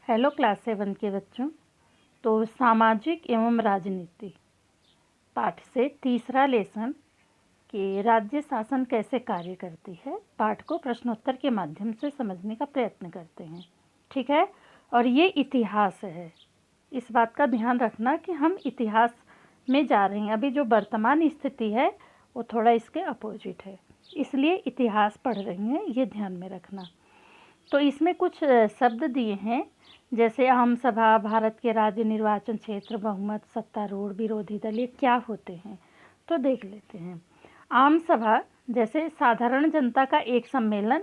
Hello class 7 के बच्चों। तो सामाजिक एवं राजनीति पाठ से तीसरा लेसन कि राज्य शासन कैसे कार्य करती है पाठ को प्रश्नोत्तर के माध्यम से समझने का प्रयत्न करते हैं। ठीक है, और ये इतिहास है। इस बात का ध्यान रखना कि हम इतिहास में जा रहे हैं। अभी जो वर्तमान स्थिति है वो थोड़ा इसके अपोजिट है, इसलिए इतिहास पढ़ रही हैं, ये ध्यान में रखना। तो इसमें कुछ शब्द दिए हैं, जैसे आम सभा, भारत के राज्य निर्वाचन क्षेत्र, बहुमत, सत्तारूढ़, विरोधी दल, ये क्या होते हैं तो देख लेते हैं। आम सभा जैसे साधारण जनता का एक सम्मेलन,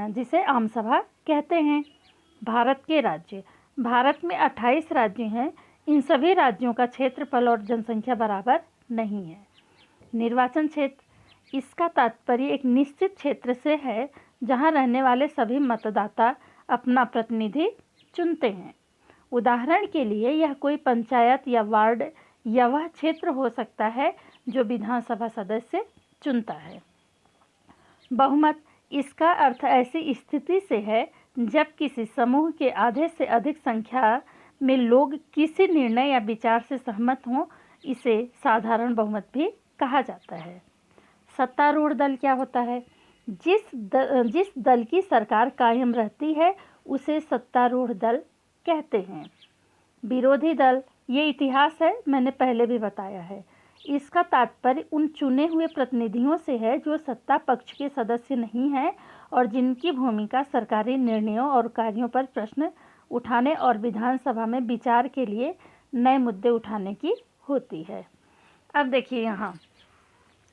जिसे आम सभा कहते हैं। भारत के राज्य, भारत में 28 राज्य हैं। इन सभी राज्यों का क्षेत्रफल और जनसंख्या बराबर नहीं है। निर्वाचन क्षेत्र, इसका तात्पर्य एक निश्चित क्षेत्र से है जहां रहने वाले सभी मतदाता अपना प्रतिनिधि चुनते हैं। उदाहरण के लिए यह कोई पंचायत या वार्ड या वह क्षेत्र हो सकता है जो विधानसभा सदस्य चुनता है। बहुमत, इसका अर्थ ऐसी स्थिति से है जब किसी समूह के आधे से अधिक संख्या में लोग किसी निर्णय या विचार से सहमत हों, इसे साधारण बहुमत भी कहा जाता है। सत्तारूढ़ दल क्या होता है? जिस दल की सरकार कायम रहती है उसे सत्तारूढ़ दल कहते हैं। विरोधी दल, ये इतिहास है, मैंने पहले भी बताया है। इसका तात्पर्य उन चुने हुए प्रतिनिधियों से है जो सत्ता पक्ष के सदस्य नहीं हैं और जिनकी भूमिका सरकारी निर्णयों और कार्यों पर प्रश्न उठाने और विधानसभा में विचार के लिए नए मुद्दे उठाने की होती है। अब देखिए, यहाँ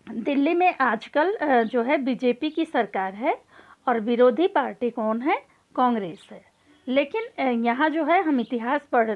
दिल्ली में आजकल जो है बीजेपी की सरकार है और विरोधी पार्टी कौन है? कांग्रेस है। लेकिन यहाँ जो है हम इतिहास पढ़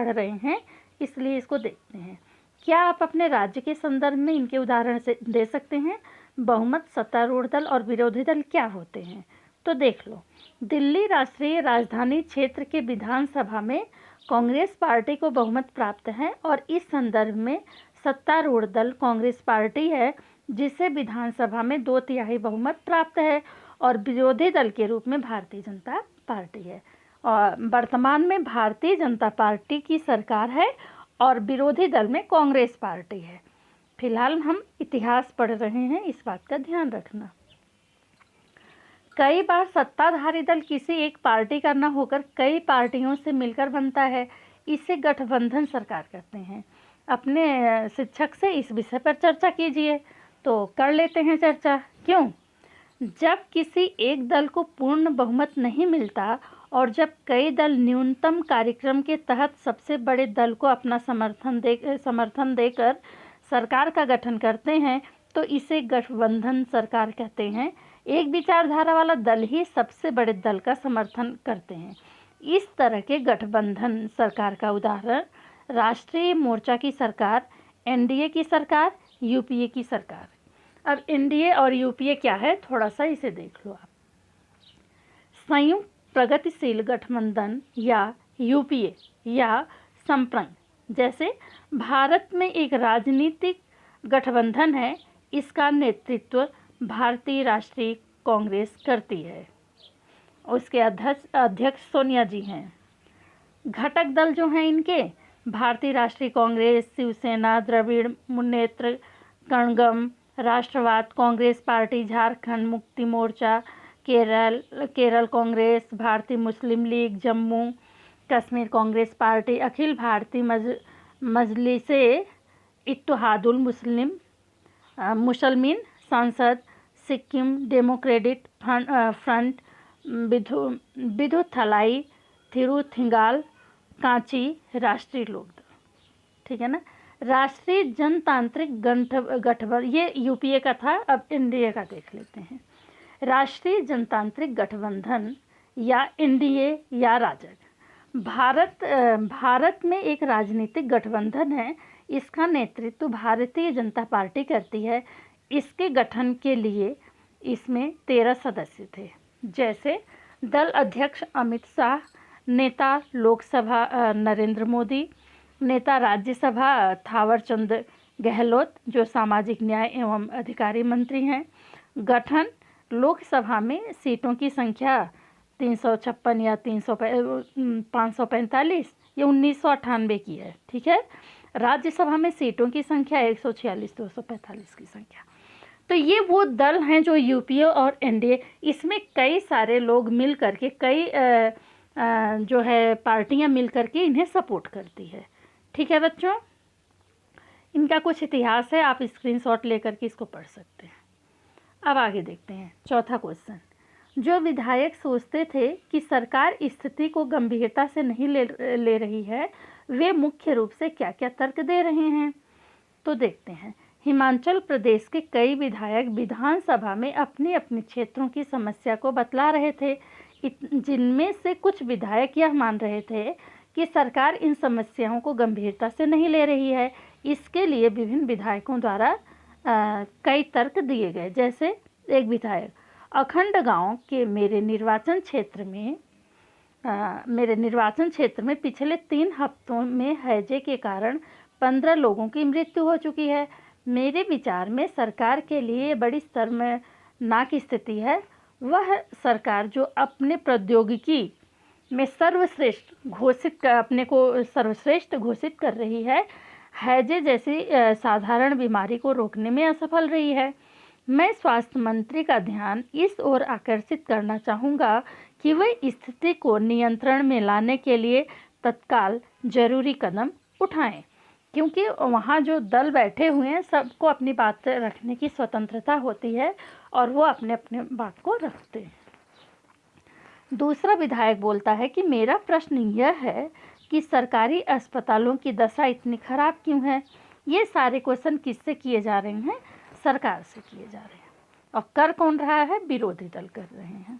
रहे हैं, इसलिए इसको देखते हैं। क्या आप अपने राज्य के संदर्भ में इनके उदाहरण से दे सकते हैं? बहुमत, सत्तारूढ़ दल और विरोधी दल क्या होते हैं तो देख लो। दिल्ली राष्ट्रीय राजधानी क्षेत्र के विधानसभा में कांग्रेस पार्टी को बहुमत प्राप्त है और इस संदर्भ में सत्तारूढ़ दल कांग्रेस पार्टी है जिसे विधानसभा में 2/3 बहुमत प्राप्त है और विरोधी दल के रूप में भारतीय जनता पार्टी है। और वर्तमान में भारतीय जनता पार्टी की सरकार है और विरोधी दल में कांग्रेस पार्टी है। फिलहाल हम इतिहास पढ़ रहे हैं, इस बात का ध्यान रखना। कई बार सत्ताधारी दल किसी एक पार्टी का न होकर कई पार्टियों से मिलकर बनता है, इसे गठबंधन सरकार कहते हैं। अपने शिक्षक से इस विषय पर चर्चा कीजिए। तो कर लेते हैं चर्चा। क्यों? जब किसी एक दल को पूर्ण बहुमत नहीं मिलता और जब कई दल न्यूनतम कार्यक्रम के तहत सबसे बड़े दल को अपना समर्थन देकर सरकार का गठन करते हैं, तो इसे गठबंधन सरकार कहते हैं। एक विचारधारा वाला दल ही सबसे बड़े दल का समर्थन करते हैं। इस तरह के गठबंधन सरकार का उदाहरण राष्ट्रीय मोर्चा की सरकार, एनडीए की सरकार, यूपीए की सरकार। अब एनडीए और यूपीए क्या है, थोड़ा सा इसे देख लो आप। संयुक्त प्रगतिशील गठबंधन या यूपीए या संप्रंग, जैसे भारत में एक राजनीतिक गठबंधन है, इसका नेतृत्व भारतीय राष्ट्रीय कांग्रेस करती है। उसके अध्यक्ष सोनिया जी हैं। घटक दल जो हैं इनके, भारतीय राष्ट्रीय कांग्रेस, शिवसेना, द्रविड़ मुन्नेत्र कणगम, राष्ट्रवाद कांग्रेस पार्टी, झारखंड मुक्ति मोर्चा, केरल कांग्रेस, भारतीय मुस्लिम लीग, जम्मू कश्मीर कांग्रेस पार्टी, अखिल भारतीय मजलिसे इत्तेहादुल मुसलमीन संसद, सिक्किम डेमोक्रेटिक फ्रंट, विदुथलाई, थिरुथिंगाल कांची, राष्ट्रीय लोकदल। ठीक है ना। राष्ट्रीय जनतांत्रिक गठबंधन, ये यूपीए का था। अब एनडीए का देख लेते हैं। राष्ट्रीय जनतांत्रिक गठबंधन या एनडीए या राजग, भारत में एक राजनीतिक गठबंधन है। इसका नेतृत्व भारतीय जनता पार्टी करती है। इसके गठन के लिए इसमें 13 सदस्य थे, जैसे दल अध्यक्ष अमित शाह, नेता लोकसभा नरेंद्र मोदी, नेता राज्यसभा थावरचंद गहलोत जो सामाजिक न्याय एवं अधिकारी मंत्री हैं। गठन, लोकसभा में सीटों की संख्या 356 या 545, ये 1998 की है। ठीक है। राज्यसभा में सीटों की संख्या 146, 245 की संख्या। तो ये वो दल हैं जो यूपीए और एनडीए, इसमें कई सारे लोग मिल करके, कई जो है पार्टियां मिल करके इन्हें सपोर्ट करती है। ठीक है बच्चों, इनका कुछ इतिहास है, आप स्क्रीनशॉट लेकर के इसको पढ़ सकते हैं। अब आगे देखते हैं चौथा क्वेश्चन। जो विधायक सोचते थे कि सरकार स्थिति को गंभीरता से नहीं ले रही है, वे मुख्य रूप से क्या क्या तर्क दे रहे हैं? तो देखते हैं। हिमाचल प्रदेश के कई विधायक विधानसभा में अपने अपने क्षेत्रों की समस्या को बतला रहे थे, जिनमें से कुछ विधायक यह मान रहे थे कि सरकार इन समस्याओं को गंभीरता से नहीं ले रही है। इसके लिए विभिन्न विधायकों द्वारा कई तर्क दिए गए। जैसे एक विधायक, अखंड गांव के मेरे निर्वाचन क्षेत्र में पिछले 3 हफ्तों में हैजे के कारण 15 लोगों की मृत्यु हो चुकी है। मेरे विचार में सरकार के लिए बड़ी शर्मनाक स्थिति है। वह सरकार जो अपने प्रौद्योगिकी में अपने को सर्वश्रेष्ठ घोषित कर रही है, हैजे जैसी साधारण बीमारी को रोकने में असफल रही है। मैं स्वास्थ्य मंत्री का ध्यान इस ओर आकर्षित करना चाहूँगा कि वह स्थिति को नियंत्रण में लाने के लिए तत्काल जरूरी कदम उठाएं, क्योंकि वहाँ जो दल बैठे हुए हैं सबको अपनी बात रखने की स्वतंत्रता होती है और वो अपने अपने बात को रखते हैं। दूसरा विधायक बोलता है कि मेरा प्रश्न यह है कि सरकारी अस्पतालों की दशा इतनी खराब क्यों है? ये सारे क्वेश्चन किससे किए जा रहे हैं? सरकार से किए जा रहे हैं। और कर कौन रहा है? विरोधी दल कर रहे हैं।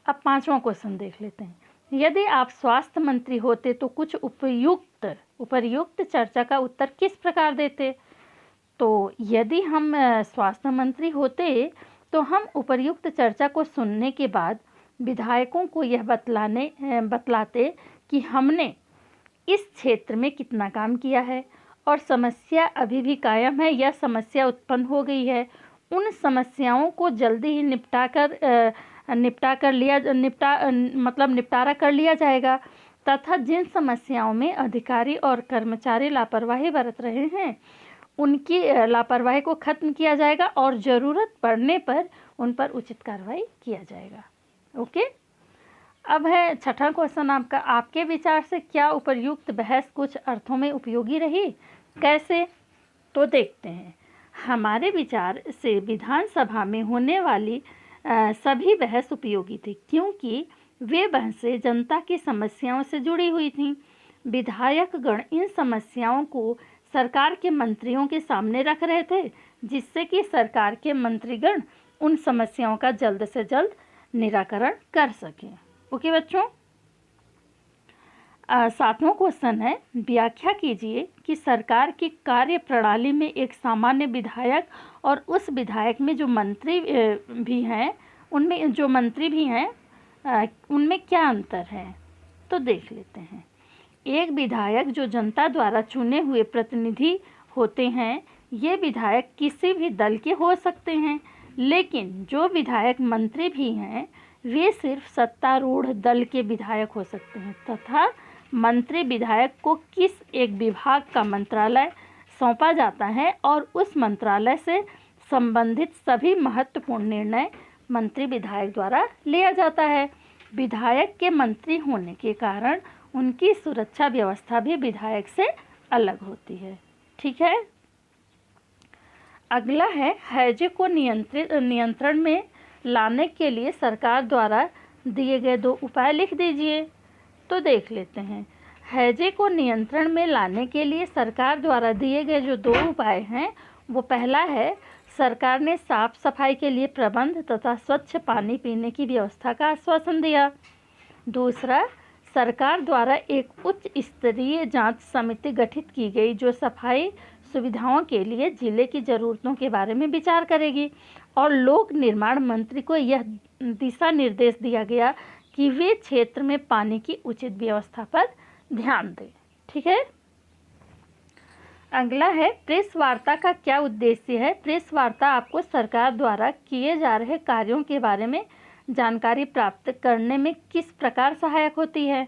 अब 5वां क्वेश्चन देख लेते हैं। यदि आप स्वास्थ्य मंत्री होते तो कुछ उपर्युक्त चर्चा का उत्तर किस प्रकार देते? तो यदि हम स्वास्थ्य मंत्री होते तो हम उपर्युक्त चर्चा को सुनने के बाद विधायकों को यह बतलाते कि हमने इस क्षेत्र में कितना काम किया है और समस्या अभी भी कायम है या समस्या उत्पन्न हो गई है। उन समस्याओं को जल्दी ही निपटारा कर लिया जाएगा तथा जिन समस्याओं में अधिकारी और कर्मचारी लापरवाही बरत रहे हैं उनकी लापरवाही को खत्म किया जाएगा और ज़रूरत पड़ने पर उन पर उचित कार्रवाई किया जाएगा। ओके। अब है 6वां क्वेश्चन आपका। आपके विचार से क्या उपर्युक्त बहस कुछ अर्थों में उपयोगी रही? कैसे? तो देखते हैं। हमारे विचार से विधानसभा में होने वाली सभी बहस उपयोगी थी, क्योंकि वे बहसें जनता की समस्याओं से जुड़ी हुई थीं। विधायकगण इन समस्याओं को सरकार के मंत्रियों के सामने रख रहे थे, जिससे कि सरकार के मंत्रीगण उन समस्याओं का जल्द से जल्द निराकरण कर सकें। ओके बच्चों। 7वां क्वेश्चन है, व्याख्या कीजिए कि सरकार की कार्य प्रणाली में एक सामान्य विधायक और उस विधायक में जो मंत्री भी हैं उनमें क्या अंतर है? तो देख लेते हैं। एक विधायक जो जनता द्वारा चुने हुए प्रतिनिधि होते हैं, ये विधायक किसी भी दल के हो सकते हैं, लेकिन जो विधायक मंत्री भी हैं वे सिर्फ सत्तारूढ़ दल के विधायक हो सकते हैं तथा मंत्री विधायक को किस एक विभाग का मंत्रालय सौंपा जाता है और उस मंत्रालय से संबंधित सभी महत्वपूर्ण निर्णय मंत्री विधायक द्वारा लिया जाता है। विधायक के मंत्री होने के कारण उनकी सुरक्षा व्यवस्था भी विधायक से अलग होती है। ठीक है। अगला है, हैजे को नियंत्रण में लाने के लिए सरकार द्वारा दिए गए 2 उपाय लिख दीजिए। तो देख लेते हैं। हैजे को नियंत्रण में लाने के लिए सरकार द्वारा दिए गए जो 2 उपाय हैं, वो पहला है, सरकार ने साफ सफाई के लिए प्रबंध तथा स्वच्छ पानी पीने की व्यवस्था का आश्वासन दिया। दूसरा, सरकार द्वारा एक उच्च स्तरीय जांच समिति गठित की गई जो सफाई सुविधाओं के लिए जिले की ज़रूरतों के बारे में विचार करेगी और लोक निर्माण मंत्री को यह दिशा निर्देश दिया गया कि वे क्षेत्र में पानी की उचित व्यवस्था पर ध्यान दें। ठीक है। अगला है, प्रेस वार्ता का क्या उद्देश्य है? प्रेस वार्ता आपको सरकार द्वारा किए जा रहे कार्यों के बारे में जानकारी प्राप्त करने में किस प्रकार सहायक होती है?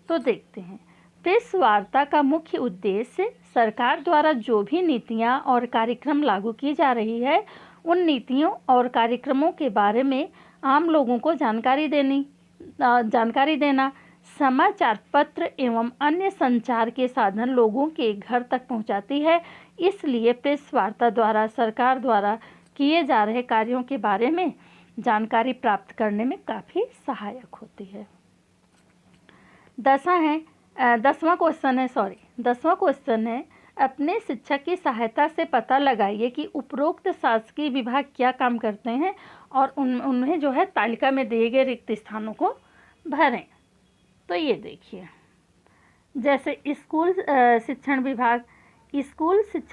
तो देखते हैं। प्रेस वार्ता का मुख्य उद्देश्य सरकार द्वारा जो भी नीतियां और कार्यक्रम लागू की जा रही है, उन नीतियों और कार्यक्रमों के बारे में आम लोगों को जानकारी देना। समाचार पत्र एवं अन्य संचार के साधन लोगों के घर तक पहुंचाती है, इसलिए प्रेस वार्ता द्वारा सरकार द्वारा किए जा रहे कार्यों के बारे में जानकारी प्राप्त करने में काफ़ी सहायक होती है। 10वां क्वेश्चन है, अपने शिक्षक की सहायता से पता लगाइए कि उपरोक्त शासकीय विभाग क्या काम करते हैं और उन्हें जो है तालिका में दिए गए रिक्त स्थानों को भरें। तो ये देखिए, जैसे स्कूल शिक्षा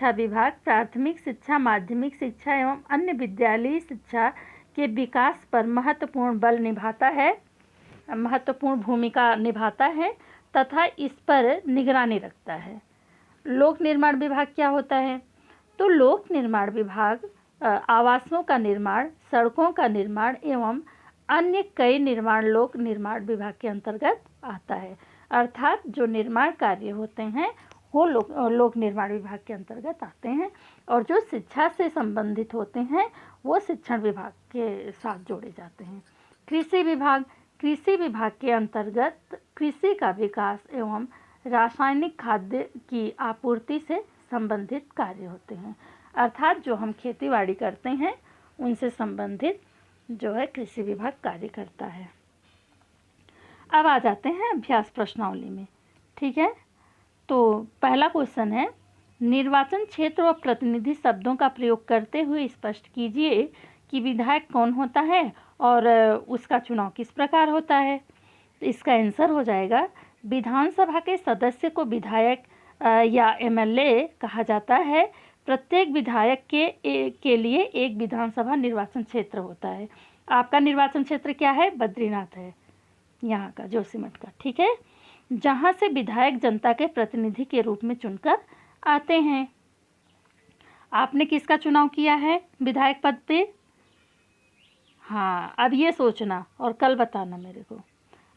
विभाग प्राथमिक शिक्षा, माध्यमिक शिक्षा एवं अन्य विद्यालयी शिक्षा के विकास पर महत्वपूर्ण भूमिका निभाता है तथा इस पर निगरानी रखता है। लोक निर्माण विभाग क्या होता है? तो लोक निर्माण विभाग आवासों का निर्माण, सड़कों का निर्माण एवं अन्य कई निर्माण लोक निर्माण विभाग के अंतर्गत आता है। अर्थात जो निर्माण कार्य होते हैं वो लोक निर्माण विभाग के अंतर्गत आते हैं, और जो शिक्षा से संबंधित होते हैं वो शिक्षण विभाग के साथ जोड़े जाते हैं। कृषि विभाग के अंतर्गत कृषि का विकास एवं रासायनिक खाद्य की आपूर्ति से संबंधित कार्य होते हैं। अर्थात जो हम खेतीबाड़ी करते हैं उनसे संबंधित जो है कृषि विभाग कार्य करता है। अब आ जाते हैं अभ्यास प्रश्नावली में। ठीक है, तो पहला क्वेश्चन है, निर्वाचन क्षेत्र और प्रतिनिधि शब्दों का प्रयोग करते हुए स्पष्ट कीजिए कि विधायक कौन होता है और उसका चुनाव किस प्रकार होता है। इसका आंसर हो जाएगा, विधानसभा के सदस्य को विधायक या एमएलए कहा जाता है। प्रत्येक विधायक के लिए एक विधानसभा निर्वाचन क्षेत्र होता है। आपका निर्वाचन क्षेत्र क्या है? बद्रीनाथ है, यहाँ का जोशीमठ का। ठीक है, जहाँ से विधायक जनता के प्रतिनिधि के रूप में चुनकर आते हैं। आपने किसका चुनाव किया है विधायक पद पे? हाँ, अब ये सोचना और कल बताना मेरे को।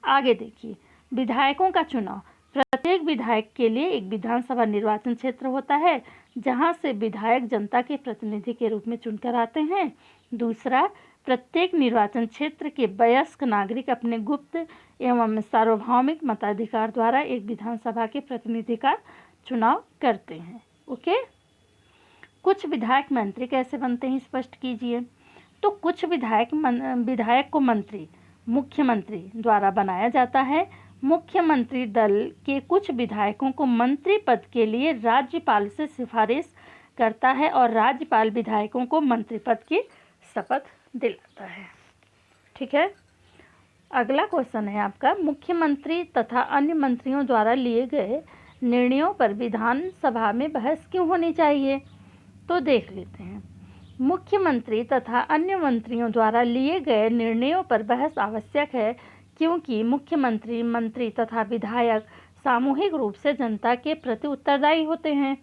आगे देखिए, विधायकों का चुनाव, प्रत्येक विधायक के लिए एक विधानसभा निर्वाचन क्षेत्र होता है जहां से विधायक जनता के प्रतिनिधि के रूप में चुनकर आते हैं। दूसरा, प्रत्येक निर्वाचन क्षेत्र के वयस्क नागरिक अपने गुप्त एवं सार्वभौमिक मताधिकार द्वारा एक विधानसभा के प्रतिनिधि का चुनाव करते हैं। ओके, कुछ विधायक मंत्री कैसे बनते हैं स्पष्ट कीजिए। तो कुछ विधायक को मंत्री मुख्यमंत्री द्वारा बनाया जाता है। मुख्यमंत्री दल के कुछ विधायकों को मंत्री पद के लिए राज्यपाल से सिफारिश करता है और राज्यपाल विधायकों को मंत्री पद की शपथ दिलाता है। ठीक है, अगला क्वेश्चन है आपका, मुख्यमंत्री तथा अन्य मंत्रियों द्वारा लिए गए निर्णयों पर विधानसभा में बहस क्यों होनी चाहिए? तो देख लेते हैं। मुख्यमंत्री तथा अन्य मंत्रियों द्वारा लिए गए निर्णयों पर बहस आवश्यक है क्योंकि मुख्यमंत्री, मंत्री तथा विधायक सामूहिक रूप से जनता के प्रति उत्तरदायी होते हैं।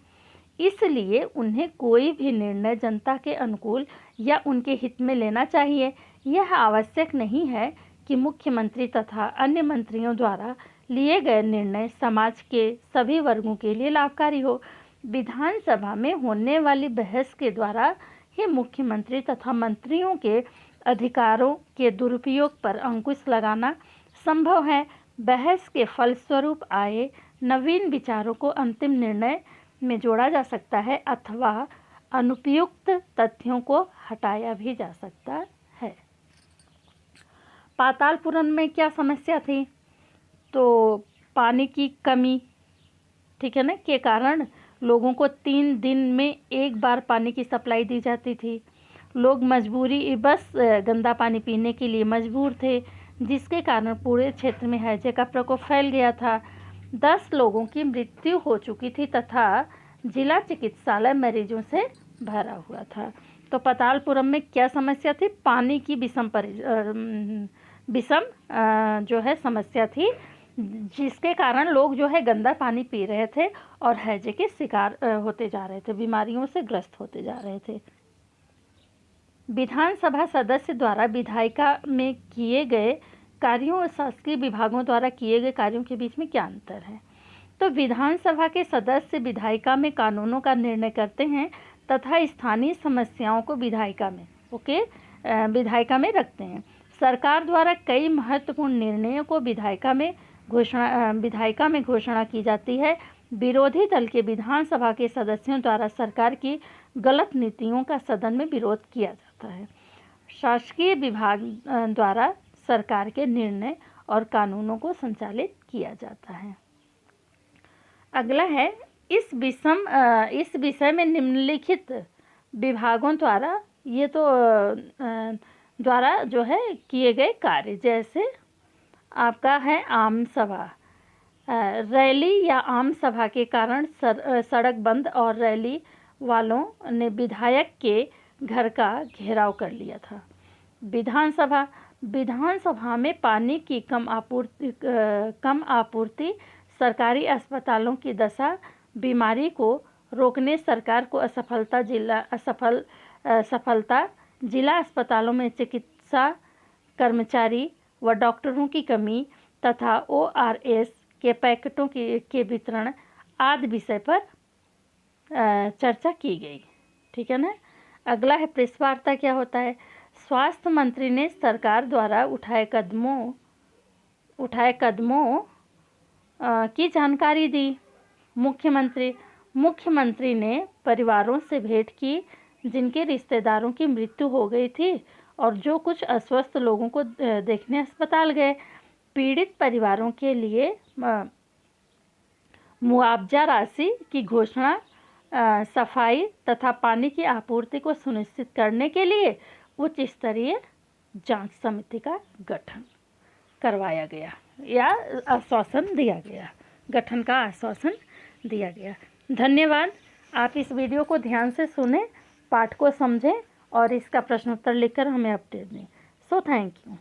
इसलिए उन्हें कोई भी निर्णय जनता के अनुकूल या उनके हित में लेना चाहिए। यह आवश्यक नहीं है कि मुख्यमंत्री तथा अन्य मंत्रियों द्वारा लिए गए निर्णय समाज के सभी वर्गों के लिए लाभकारी हो। विधानसभा में होने वाली बहस के द्वारा ही मुख्यमंत्री तथा मंत्रियों के अधिकारों के दुरुपयोग पर अंकुश लगाना संभव है। बहस के फलस्वरूप आए नवीन विचारों को अंतिम निर्णय में जोड़ा जा सकता है अथवा अनुपयुक्त तथ्यों को हटाया भी जा सकता है। पातालपुरम में क्या समस्या थी? तो पानी की कमी, ठीक है ना, के कारण लोगों को 3 दिन में एक बार पानी की सप्लाई दी जाती थी। लोग बस गंदा पानी पीने के लिए मजबूर थे, जिसके कारण पूरे क्षेत्र में हैजे का प्रकोप फैल गया था। 10 लोगों की मृत्यु हो चुकी थी तथा जिला चिकित्सालय मरीजों से भरा हुआ था। तो पातालपुरम में क्या समस्या थी? पानी की विषम जो है समस्या थी, जिसके कारण लोग जो है गंदा पानी पी रहे थे और हैजे के शिकार होते जा रहे थे, बीमारियों से ग्रस्त होते जा रहे थे। विधानसभा सदस्य द्वारा विधायिका में किए गए कार्यों और शासकीय विभागों द्वारा किए गए कार्यों के बीच में क्या अंतर है? तो विधानसभा के सदस्य विधायिका में कानूनों का निर्णय करते हैं तथा स्थानीय समस्याओं को विधायिका में रखते हैं। सरकार द्वारा कई महत्वपूर्ण निर्णयों को विधायिका में घोषणा की जाती है। विरोधी दल के विधानसभा के सदस्यों द्वारा सरकार की गलत नीतियों का सदन में विरोध किया जाता है। शासकीय विभाग द्वारा सरकार के निर्णय और कानूनों को संचालित किया जाता है। अगला है, इस विषय में निम्नलिखित विभागों द्वारा द्वारा जो है किए गए कार्य, जैसे आपका है आम सभा, रैली या आम सभा के कारण सड़क बंद और रैली वालों ने विधायक के घर का घेराव कर लिया था। विधानसभा में पानी की कम आपूर्ति, सरकारी अस्पतालों की दशा, बीमारी को रोकने सरकार को असफलता, जिला अस्पतालों में चिकित्सा कर्मचारी व डॉक्टरों की कमी तथा ORS के पैकेटों के वितरण आदि विषय पर चर्चा की गई। ठीक है ना। अगला है, प्रेस वार्ता क्या होता है? स्वास्थ्य मंत्री ने सरकार द्वारा उठाए कदमों की जानकारी दी। मुख्यमंत्री ने परिवारों से भेंट की जिनके रिश्तेदारों की मृत्यु हो गई थी और जो कुछ अस्वस्थ लोगों को देखने अस्पताल गए। पीड़ित परिवारों के लिए मुआवजा राशि की घोषणा, सफाई तथा पानी की आपूर्ति को सुनिश्चित करने के लिए उच्च स्तरीय जांच समिति का गठन करवाया गया या आश्वासन दिया गया, गठन का आश्वासन दिया गया। धन्यवाद। आप इस वीडियो को ध्यान से सुनें, पाठ को समझें और इसका प्रश्नोत्तर लिखकर हमें अपडेट दें। So thank you.